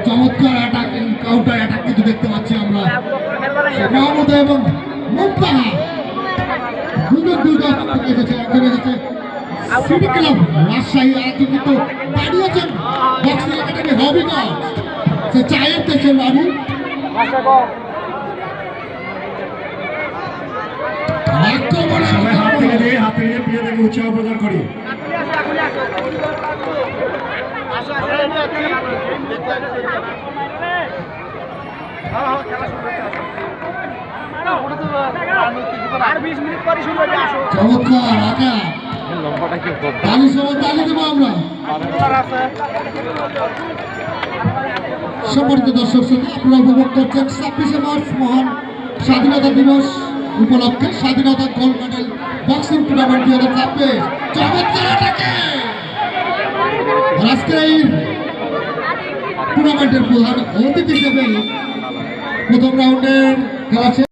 চমৎকার attack counter attack কিন্তু দেখতে পাচ্ছি আমরা মাহমুদা এবং মুক্তাহা দুজন এসেছে একজন এসেছে সিটি ক্লাব রাজশাহী একজন কিন্তু দাঁড়িয়েছেন বক্সিং একাডেমি হবিগঞ্জ সে চায়ের দেশের বাড়ি হাত থেকে দিয়ে প্রিয় থেকে উৎসাহ প্রদান করি। সম্মানিত দর্শক আপনারা উপভোগ করছেন 26শে মার্চ মহান স্বাধীনতা দিবস উপলক্ষে স্বাধীনতা গোল্ড মেডেল বক্সিং টুর্নামেন্ট 2026 চমৎকার আজকের এই টুর্নামেন্টের প্রধান অতিথি হিসেবে প্রথম রাউন্ডের খেলা